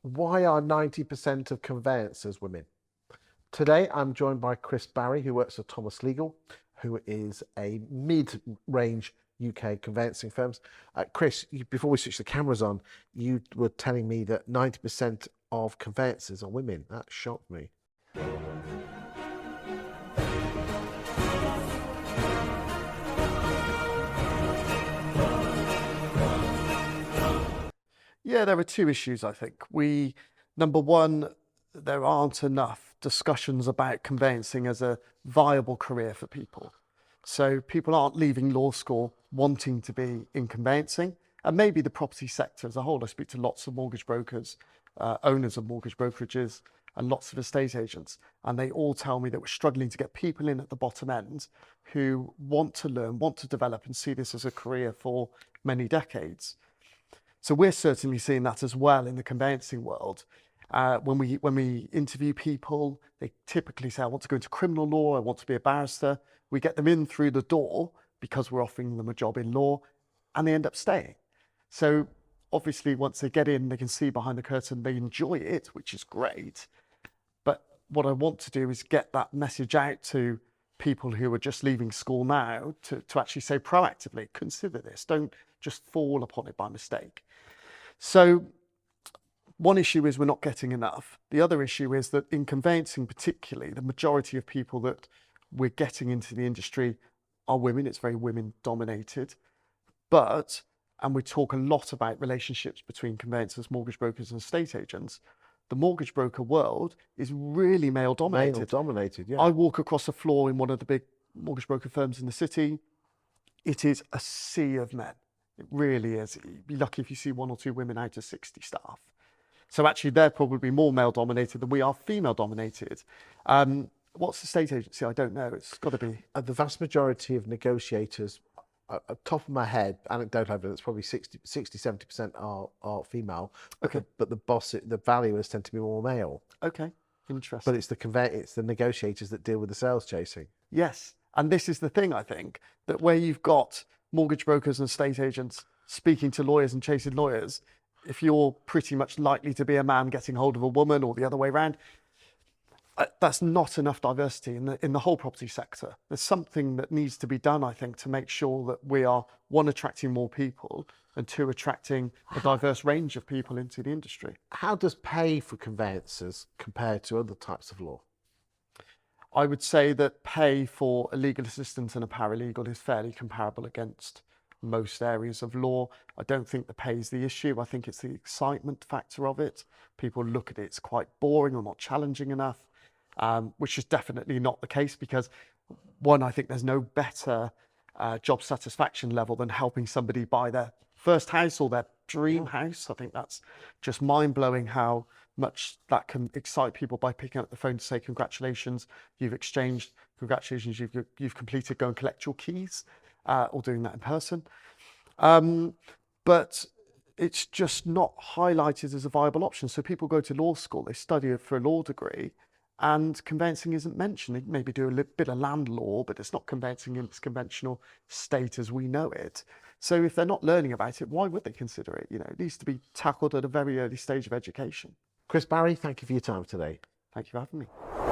Why are 90% of conveyancers women? Today, I'm joined by Chris Barry, who works for Thomas Legal, who is a mid-range UK conveyancing firm. Chris, before we switch the cameras on, you were telling me that 90% of conveyancers are women. That shocked me. Yeah, there are two issues, I think. Number one, there aren't enough discussions about conveyancing as a viable career for people. So people aren't leaving law school wanting to be in conveyancing, and maybe the property sector as a whole. I speak to lots of mortgage brokers, owners of mortgage brokerages, and lots of estate agents, and they all tell me that we're struggling to get people in at the bottom end who want to learn, want to develop, and see this as a career for many decades. So we're certainly seeing that as well in the conveyancing world. When we interview people, they typically say, I want to go into criminal law, I want to be a barrister. We get them in through the door because we're offering them a job in law, and they end up staying. So obviously, once they get in, they can see behind the curtain, they enjoy it, which is great. But what I want to do is get that message out to people who are just leaving school now to actually say proactively, consider this, don't just fall upon it by mistake. So one issue is we're not getting enough. The other issue is that in conveyancing particularly, the majority of people that we're getting into the industry are women. It's very women dominated. And we talk a lot about relationships between conveyancers, mortgage brokers and estate agents. The mortgage broker world is really male dominated. Male dominated, yeah. I walk across the floor in one of the big mortgage broker firms in the city. It is a sea of men. It really is. You'd be lucky if you see one or two women out of 60 staff. So actually, they're probably more male dominated than we are female dominated. What's the estate agency? I don't know. It's got to be. The vast majority of negotiators, at top of my head, anecdotal evidence, probably 60-70% are female. Okay. But the valuers tend to be more male. Okay, interesting. But it's the negotiators that deal with the sales chasing. Yes, and this is the thing, I think, that where you've got mortgage brokers and estate agents speaking to lawyers and chasing lawyers, if you're pretty much likely to be a man getting hold of a woman or the other way around, that's not enough diversity in the whole property sector. There's something that needs to be done, I think, to make sure that we are, one, attracting more people, and two, attracting a diverse range of people into the industry. How does pay for conveyancers compare to other types of law? I would say that pay for a legal assistant and a paralegal is fairly comparable against most areas of law. I don't think the pay is the issue. I think it's the excitement factor of it. People look at it, it's quite boring or not challenging enough, which is definitely not the case because, one, I think there's no better job satisfaction level than helping somebody buy their first house or their dream house. I think that's just mind-blowing how much that can excite people by picking up the phone to say, congratulations, you've exchanged, congratulations, you've completed, go and collect your keys, or doing that in person. But it's just not highlighted as a viable option. So people go to law school, they study for a law degree, and conveyancing isn't mentioned. They maybe do a bit of land law, but it's not conveyancing in its conventional state as we know it. So if they're not learning about it, why would they consider it? It needs to be tackled at a very early stage of education. Chris Barry, thank you for your time today. Thank you for having me.